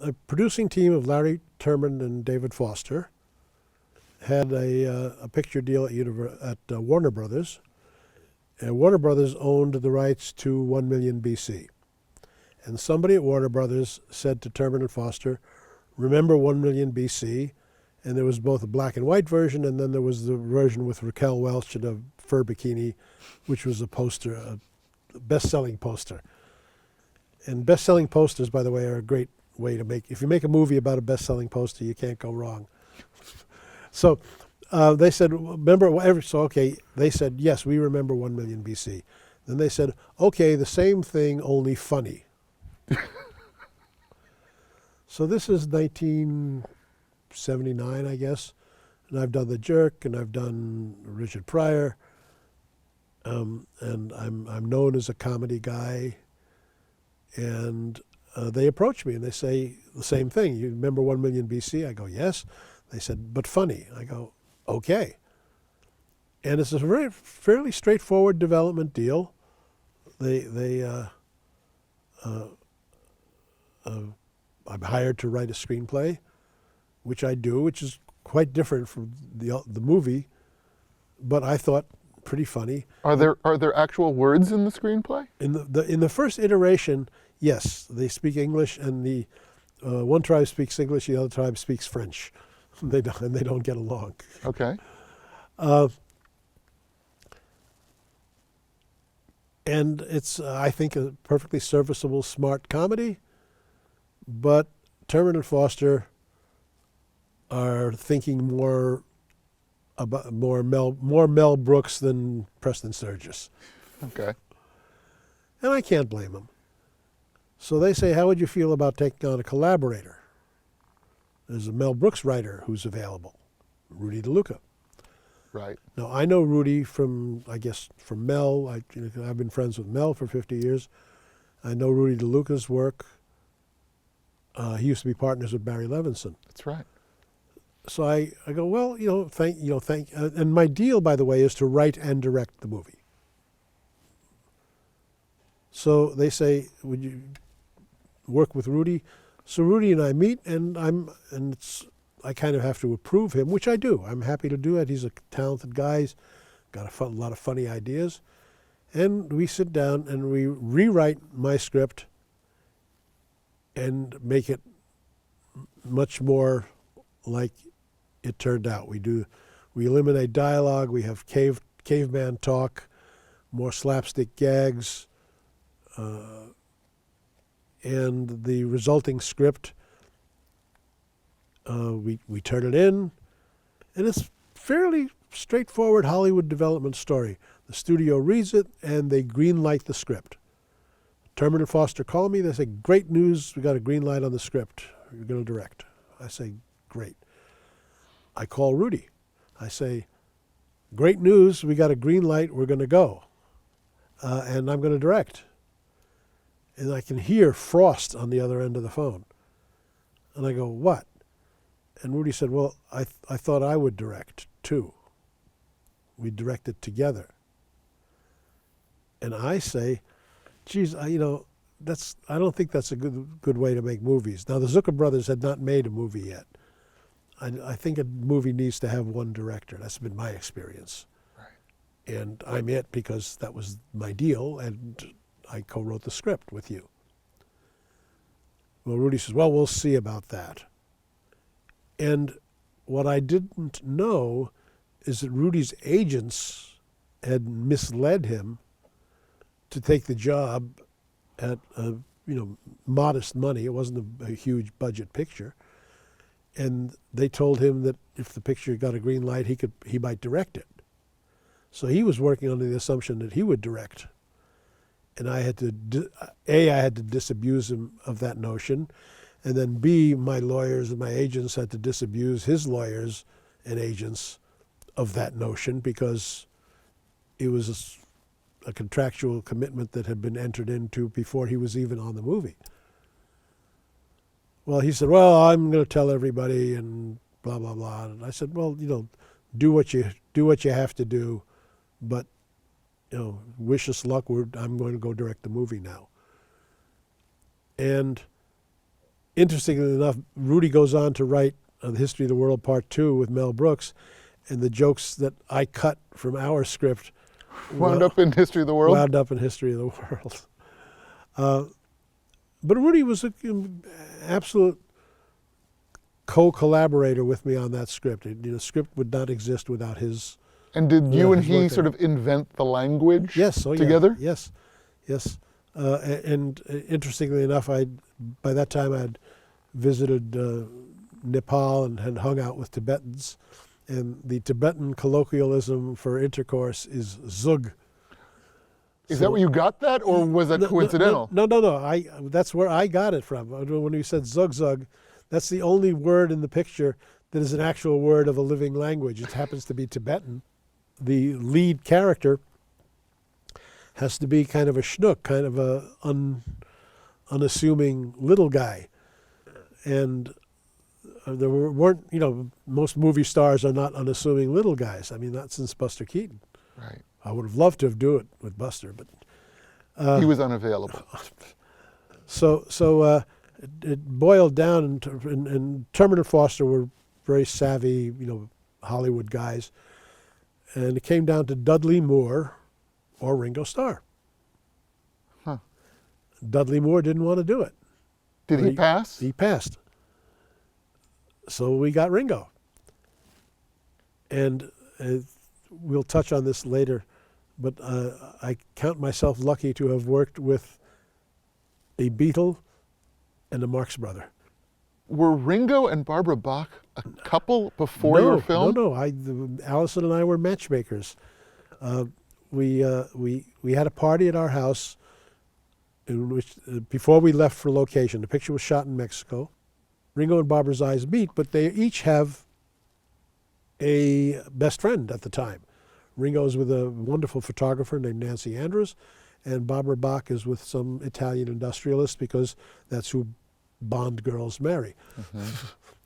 a producing team of Larry Terman and David Foster had a picture deal at Warner Brothers. And Warner Brothers owned the rights to 1 Million BC. And somebody at Warner Brothers said to Terman and Foster, remember 1 Million BC? And there was both a black and white version, and then there was the version with Raquel Welch in a fur bikini, which was a poster, a best-selling poster. And best-selling posters, by the way, are a great way to make, if you make a movie about a best-selling poster, you can't go wrong. So they said, remember, so okay, they said, yes, we remember 1 Million BC. Then they said, okay, the same thing, only funny. So this is 1979, I guess, and I've done The Jerk, and I've done Richard Pryor, and I'm known as a comedy guy. And they approach me and they say the same thing. You remember 1 Million BC? I go, yes. They said, but funny. I go, okay. And it's a fairly straightforward development deal. I'm hired to write a screenplay, which I do, which is quite different from the movie, but I thought pretty funny. Are there actual words in the screenplay? In the first iteration, yes, they speak English, and the one tribe speaks English, the other tribe speaks French. They don't get along. Okay. And it's, I think, a perfectly serviceable, smart comedy. But Terman and Foster are thinking more Mel Brooks than Preston Sturges. Okay. And I can't blame them. So they say, how would you feel about taking on a collaborator? There's a Mel Brooks writer who's available, Rudy DeLuca. Right. Now, I know Rudy from Mel. I've been friends with Mel for 50 years. I know Rudy DeLuca's work. He used to be partners with Barry Levinson. That's right. So I go, well, and my deal, by the way, is to write and direct the movie. So they say, would you work with Rudy? So Rudy and I meet, and I kind of have to approve him, which I do. I'm happy to do it. He's a talented guy. He's got a lot of funny ideas. And we sit down and we rewrite my script and make it much more like it turned out. We eliminate dialogue. We have caveman talk, more slapstick gags, and the resulting script, we turn it in, and it's fairly straightforward Hollywood development story. The studio reads it, and they green light the script. Terman and Foster call me. They say, great news, we got a green light on the script. You're going to direct. I say, great. I call Rudy. I say, great news, we got a green light, we're going to go. And I'm going to direct. And I can hear Frost on the other end of the phone. And I go, what? And Rudy said, well, I thought I would direct, too. We directed together. And I say, geez, I don't think that's a good way to make movies. Now, the Zucker brothers had not made a movie yet. I think a movie needs to have one director. That's been my experience. Right. And I'm it because that was my deal, and I co-wrote the script with you. Well, Rudy says, well, we'll see about that. And what I didn't know is that Rudy's agents had misled him to take the job at modest money. It wasn't a huge budget picture. And they told him that if the picture got a green light, he might direct it. So he was working under the assumption that he would direct. And I had to, I had to disabuse him of that notion. And then B, my lawyers and my agents had to disabuse his lawyers and agents of that notion because it was a contractual commitment that had been entered into before he was even on the movie. Well, he said, well, I'm going to tell everybody and blah, blah, blah. And I said, well, do what you have to do, but, wish us luck. I'm going to go direct the movie now. And interestingly enough, Rudy goes on to write The History of the World Part 2 with Mel Brooks, and the jokes that I cut from our script Wound up in History of the World? wound up in History of the World. But Rudy was an absolute co-collaborator with me on that script. The script would not exist without his. And did you and his he work sort there. of invent the language Yes, oh, together? Yeah. Yes, yes. And interestingly enough, by that time I'd visited Nepal and had hung out with Tibetans, and the Tibetan colloquialism for intercourse is zug. Is that where you got that, or was that coincidental? No. That's where I got it from. When you said zug zug, that's the only word in the picture that is an actual word of a living language. It happens to be Tibetan. The lead character has to be kind of a schnook, kind of a unassuming little guy. And there weren't, most movie stars are not unassuming little guys. I mean, not since Buster Keaton. Right. I would have loved to do it with Buster, but He was unavailable. So it boiled down, and Terman and Foster were very savvy, Hollywood guys, and it came down to Dudley Moore or Ringo Starr. Huh. Dudley Moore didn't want to do it. Did he pass? He passed. So we got Ringo. And we'll touch on this later, but I count myself lucky to have worked with a Beatle and a Marx brother. Were Ringo and Barbara Bach a couple before your film? No. Allison and I were matchmakers. We had a party at our house in which, before we left for location, the picture was shot in Mexico. Ringo and Barbara's eyes meet, but they each have a best friend at the time. Ringo is with a wonderful photographer named Nancy Andrews, and Barbara Bach is with some Italian industrialist, because that's who Bond girls marry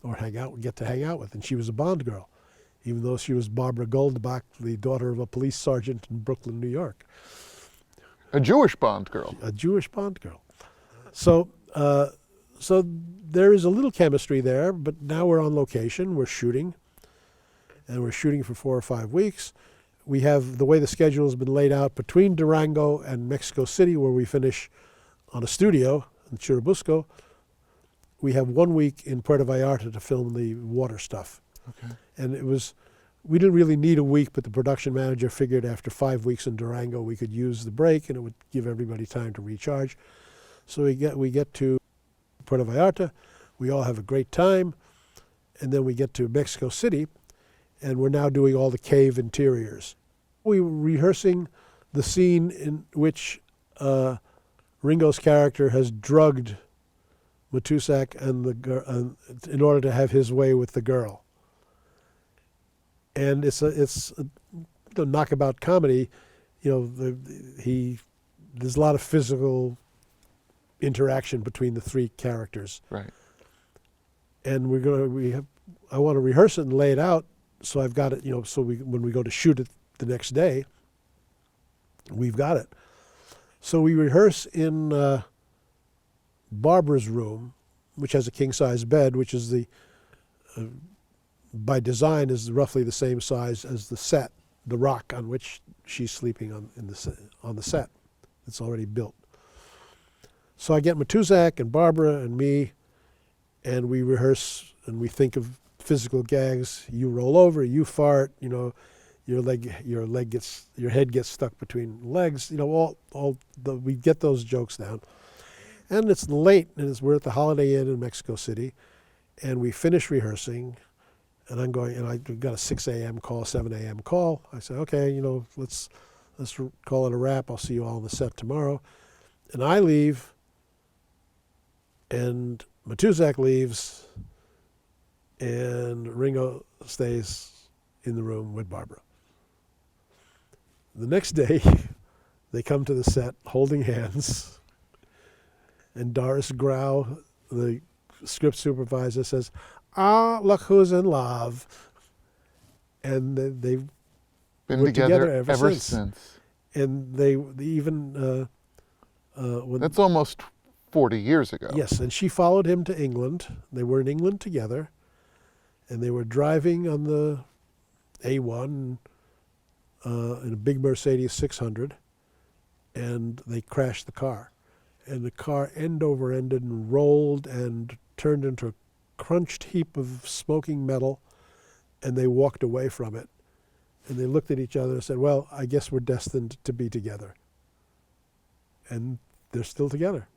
or get to hang out with. And she was a Bond girl, even though she was Barbara Goldbach, the daughter of a police sergeant in Brooklyn, New York. A Jewish Bond girl. A Jewish Bond girl. So there is a little chemistry there, but now we're on location, we're shooting, and we're shooting for 4 or 5 weeks. We have, the way the schedule has been laid out, between Durango and Mexico City, where we finish on a studio in Churubusco, we have 1 week in Puerto Vallarta to film the water stuff. Okay. And we didn't really need a week, but the production manager figured after 5 weeks in Durango we could use the break and it would give everybody time to recharge. So we get to Puerto Vallarta, we all have a great time, and then we get to Mexico City, and we're now doing all the cave interiors. We were rehearsing the scene in which Ringo's character has drugged Matusak and in order to have his way with the girl. And it's a knockabout comedy. There's a lot of physical interaction between the three characters. Right. And I want to rehearse it and lay it out, so I've got it, so when we go to shoot it the next day, we've got it. So we rehearse in Barbara's room, which has a king-size bed, which is by design is roughly the same size as the set, the rock on which she's sleeping on the set. It's already built. So I get Matusak and Barbara and me, and we rehearse and we think of physical gags. You roll over, you fart, your head gets stuck between legs. We get those jokes down. And it's late, and we're at the Holiday Inn in Mexico City, and we finish rehearsing, and I'm going, and I got a 6 a.m. call, 7 a.m. call. I said, okay, let's call it a wrap. I'll see you all on the set tomorrow. And I leave, and Matusak leaves, and Ringo stays in the room with Barbara. The next day, they come to the set holding hands, and Doris Grau, the script supervisor, says, look who's in love. And they've been together ever since. And they even... That's almost 40 years ago. Yes, and she followed him to England. They were in England together, and they were driving on the A1 in a big Mercedes 600, and they crashed the car. And the car end over ended and rolled and turned into a crunched heap of smoking metal, and they walked away from it. And they looked at each other and said, well, I guess we're destined to be together. And they're still together.